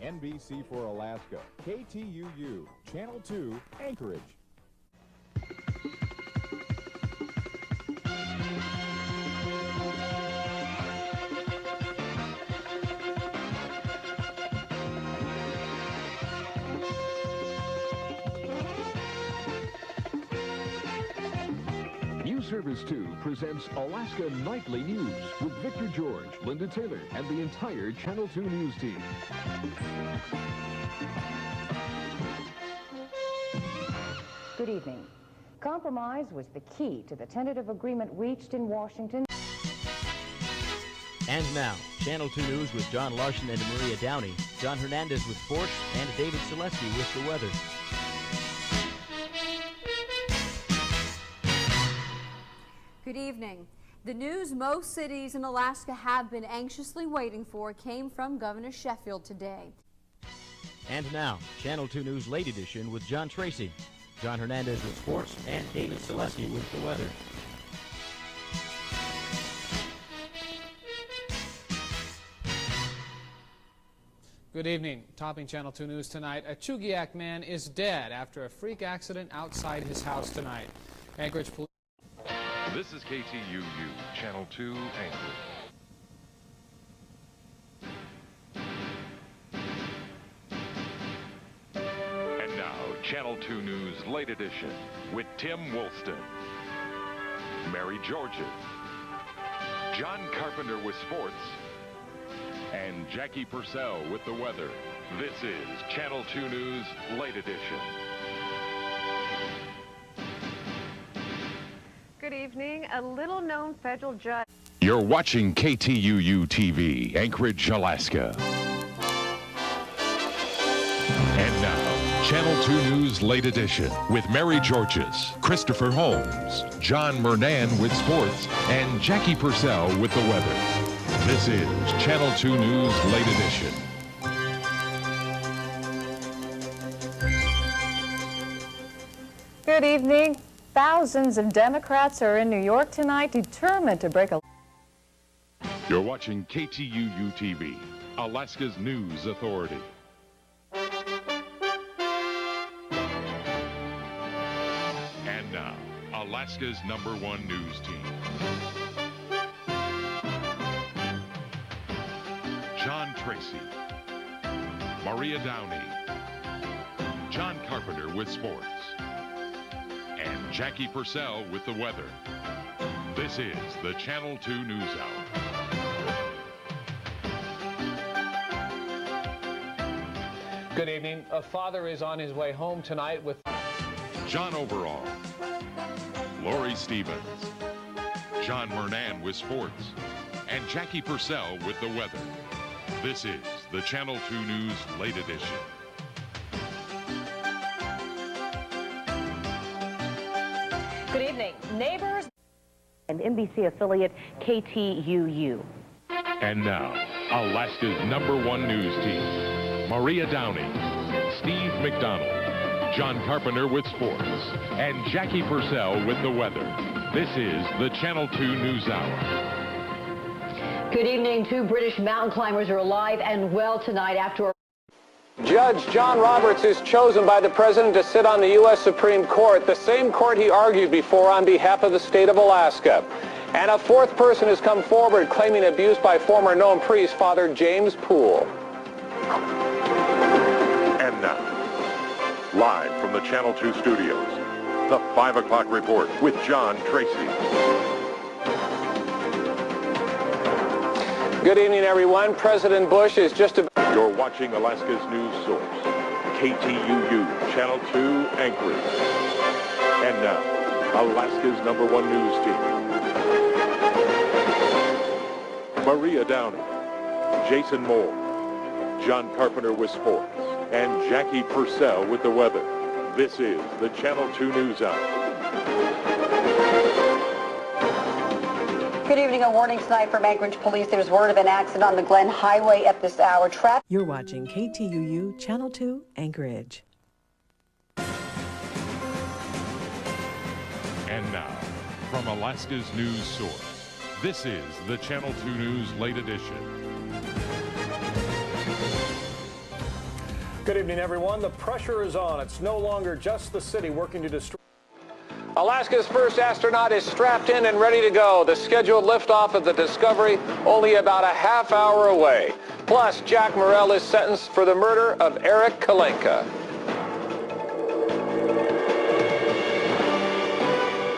NBC for Alaska, KTUU, Channel 2, Anchorage. News Service 2 presents Alaska Nightly News with Victor George, Linda Taylor, and the entire Channel 2 News team. Good evening. Compromise was the key to the tentative agreement reached in Washington. And now, Channel 2 News with John Larson and Maria Downey, John Hernandez with sports, and David Selesky with the weather. Good evening. The news most cities in Alaska have been anxiously waiting for came from Governor Sheffield today. And now, Channel 2 News Late Edition with John Tracy, John Hernandez with sports, and David Selesky with the weather. Good evening. Topping Channel 2 News tonight, a Chugiak man is dead after a freak accident outside his house tonight. Anchorage Police. This is KTUU, Channel 2, Anchorage. And now, Channel 2 News Late Edition with Tim Woolston, Mary Georges, John Carpenter with sports, and Jackie Purcell with the weather. This is Channel 2 News Late Edition. Good evening. A little-known federal judge. You're watching KTUU-TV, Anchorage, Alaska. And now, Channel 2 News Late Edition with Mary Georges, Christopher Holmes, John Murnan with sports, and Jackie Purcell with the weather. This is Channel 2 News Late Edition. Good evening. Thousands of Democrats are in New York tonight determined to break a... You're watching KTUU-TV, Alaska's news authority. And now, Alaska's #1 news team. John Tracy, Maria Downey, John Carpenter with sports, and Jackie Purcell with the weather. This is the Channel 2 News Hour. Good evening. A father is on his way home tonight with John Overall, Lori Stevens, John Murnan with sports, and Jackie Purcell with the weather. This is the Channel 2 News Late Edition. Good evening. Neighbors and NBC affiliate KTUU. And now, Alaska's #1 news team. Maria Downey, Steve McDonald, John Carpenter with sports, and Jackie Purcell with the weather. This is the Channel 2 News Hour. Good evening. 2 British mountain climbers are alive and well tonight after... Judge John Roberts is chosen by the president to sit on the U.S. Supreme Court, the same court he argued before on behalf of the state of Alaska. And a 4th person has come forward claiming abuse by former known priest, Father James Poole. And now, live from the Channel 2 studios, the 5 o'clock report with John Tracy. Good evening, everyone. President Bush is just about... You're watching Alaska's news source, KTUU, Channel 2, Anchorage. And now, Alaska's #1 news team. Maria Downey, Jason Moore, John Carpenter with sports, and Jackie Purcell with the weather. This is the Channel 2 News Hour. Good evening. A warning tonight from Anchorage Police. There's word of an accident on the Glen Highway at this hour. You're watching KTUU Channel 2 Anchorage. And now, from Alaska's news source, this is the Channel 2 News Late Edition. Good evening, everyone. The pressure is on. It's no longer just the city working to destroy. Alaska's first astronaut is strapped in and ready to go. The scheduled liftoff of the Discovery only about a half hour away. Plus, Jack Morrell is sentenced for the murder of Eric Kalenka.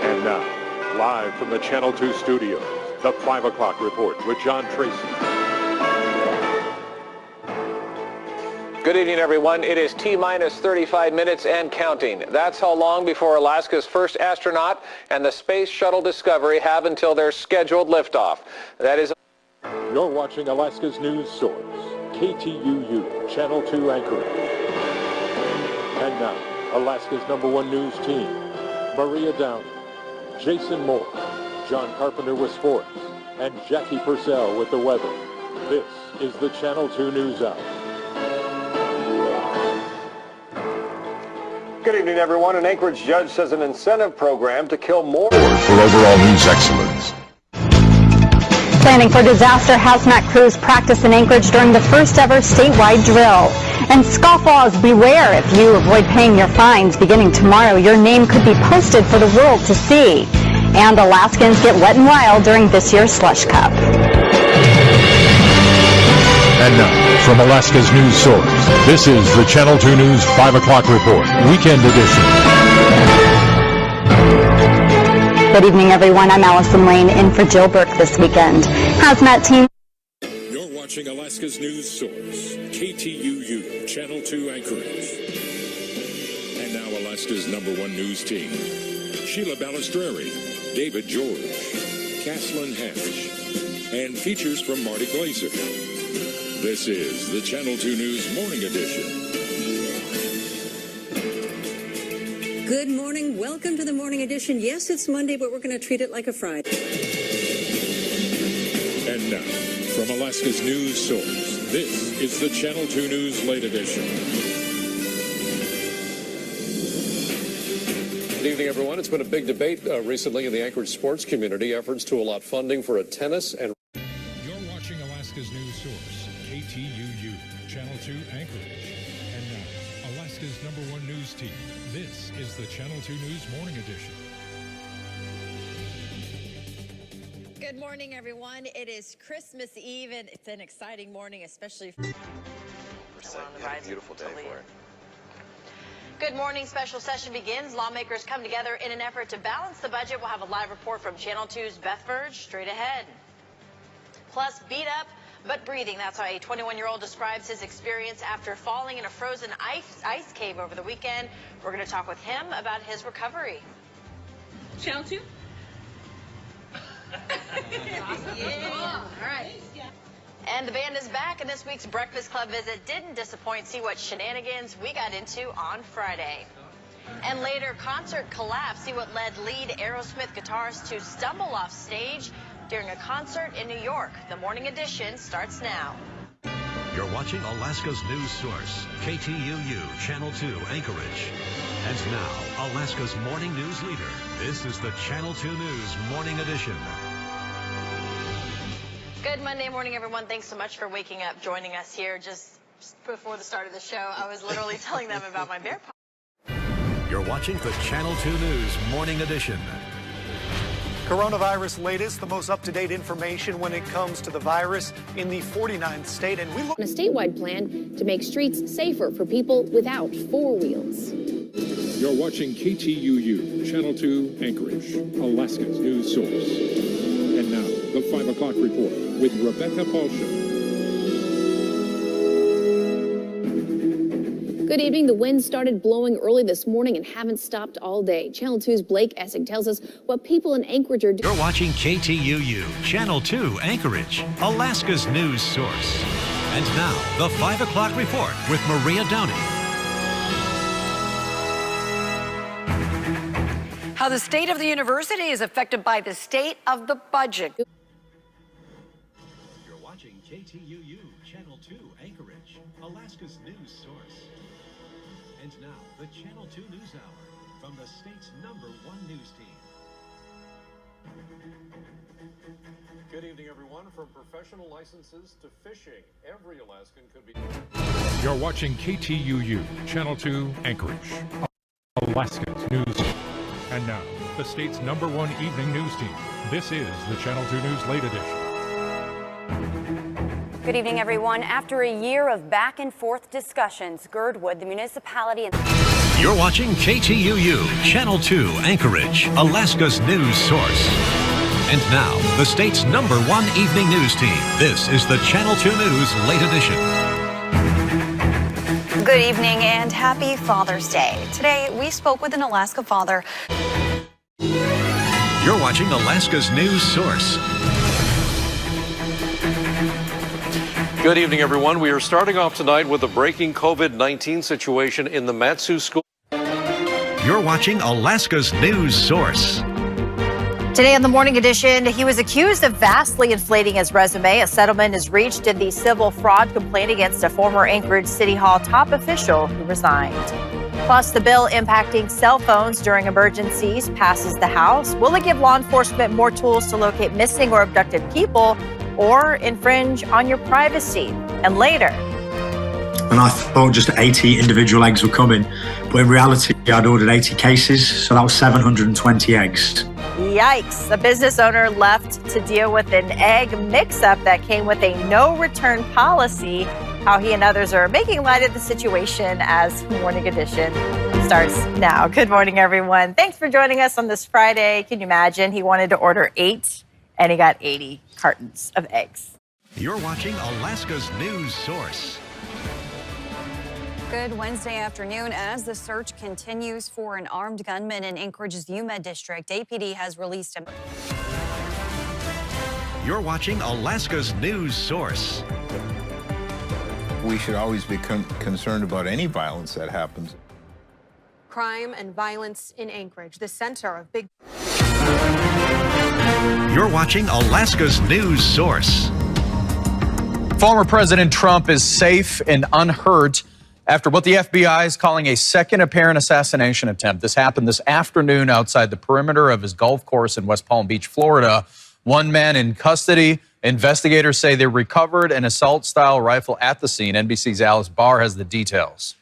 And now, live from the Channel 2 studios, the 5 o'clock report with John Tracy. Good evening, everyone. It is T-minus 35 minutes and counting. That's how long before Alaska's first astronaut and the Space Shuttle Discovery have until their scheduled liftoff. That is... You're watching Alaska's news source, KTUU, Channel 2 Anchorage. And now, Alaska's #1 news team, Maria Downey, Jason Moore, John Carpenter with sports, and Jackie Purcell with the weather. This is the Channel 2 News Hour. Good evening, everyone. An Anchorage judge says an incentive program to kill more... For overall news excellence. Planning for disaster, hazmat crews practice in Anchorage during the first ever statewide drill. And scofflaws, beware. If you avoid paying your fines beginning tomorrow, your name could be posted for the world to see. And Alaskans get wet and wild during this year's Slush Cup. And now, from Alaska's news source, this is the Channel 2 News 5 o'clock report, weekend edition. Good evening, everyone. I'm Allison Lane in for Jill Burke this weekend. Hazmat team. You're watching Alaska's news source, KTUU, Channel 2 Anchorage. And now Alaska's #1 news team, Sheila Balistreri, David George, Caslin Hatch, and features from Marty Glazer. This is the Channel 2 News Morning Edition. Good morning. Welcome to the Morning Edition. Yes, it's Monday, but we're going to treat it like a Friday. And now, from Alaska's news source, this is the Channel 2 News Late Edition. Good evening, everyone. It's been a big debate recently in the Anchorage sports community, efforts to allot funding for a tennis and... You're watching Alaska's news source, KTUU, Channel 2 Anchorage. And now, Alaska's #1 news team. This is the Channel 2 News Morning Edition. Good morning, everyone. It is Christmas Eve, and it's an exciting morning, especially for a beautiful day for it. Good morning. Special session begins. Lawmakers come together in an effort to balance the budget. We'll have a live report from Channel 2's Beth Verge straight ahead. Plus, beat up but breathing. That's how a 21-year-old describes his experience after falling in a frozen ice cave over the weekend. We're going to talk with him about his recovery. Channel 2? Yeah. All right. And the band is back, and this week's Breakfast Club visit didn't disappoint. See what shenanigans we got into on Friday. And later, concert collapse. See what led lead Aerosmith guitarist to stumble off stage during a concert in New York. The Morning Edition starts now. You're watching Alaska's news source, KTUU, Channel 2, Anchorage. And now, Alaska's morning news leader. This is the Channel 2 News Morning Edition. Good Monday morning, everyone. Thanks so much for waking up, joining us here just before the start of the show. I was literally telling them about my bear paw. You're watching the Channel 2 News Morning Edition. Coronavirus latest, the most up-to-date information when it comes to the virus in the 49th state. And we look on a statewide plan to make streets safer for people without four wheels. You're watching KTUU, Channel 2, Anchorage, Alaska's news source. And now, the 5 o'clock report with Rebecca Paulson. Good evening. The winds started blowing early this morning and haven't stopped all day. Channel 2's Blake Essig tells us what people in Anchorage are doing. You're watching KTUU, Channel 2, Anchorage, Alaska's news source. And now, the 5 o'clock report with Maria Downey. How the state of the university is affected by the state of the budget. You're watching KTUU, Channel 2, Anchorage, Alaska's news source. And now, the Channel 2 News Hour from the state's #1 news team. Good evening, everyone. From professional licenses to fishing, every Alaskan could be... You're watching KTUU, Channel 2, Anchorage, Alaska's news. And now, the state's #1 evening news team. This is the Channel 2 News Late Edition. Good evening, everyone. After a year of back and forth discussions, Girdwood, the municipality... You're watching KTUU, Channel 2, Anchorage, Alaska's news source. And now, the state's #1 evening news team. This is the Channel 2 News Late Edition. Good evening and happy Father's Day. Today, we spoke with an Alaska father. You're watching Alaska's news source. Good evening, everyone. We are starting off tonight with a breaking COVID-19 situation in the Matsu School. You're watching Alaska's news source. Today on the Morning Edition, he was accused of vastly inflating his resume. A settlement is reached in the civil fraud complaint against a former Anchorage City Hall top official who resigned. Plus, the bill impacting cell phones during emergencies passes the House. Will it give law enforcement more tools to locate missing or abducted people or infringe on your privacy? And later... And I thought just 80 individual eggs were coming, but in reality, I'd ordered 80 cases, so that was 720 eggs. Yikes. A business owner left to deal with an egg mix-up that came with a no-return policy. How he and others are making light of the situation as Morning Edition starts now. Good morning, everyone. Thanks for joining us on this Friday. Can you imagine? He wanted to order 8, and he got 80 cartons of eggs. You're watching Alaska's news source. Good Wednesday afternoon. As the search continues for an armed gunman in Anchorage's UMed district, APD has released him. You're watching Alaska's news source. We should always be concerned about any violence that happens. Crime and violence in Anchorage, the center of big... You're watching Alaska's news source. Former President Trump is safe and unhurt after what the FBI is calling a second apparent assassination attempt. This happened this afternoon outside the perimeter of his golf course in West Palm Beach, Florida. One man in custody. Investigators say they recovered an assault-style rifle at the scene. NBC's Alice Barr has the details.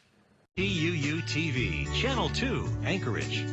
KTUU-TV, Channel 2, Anchorage.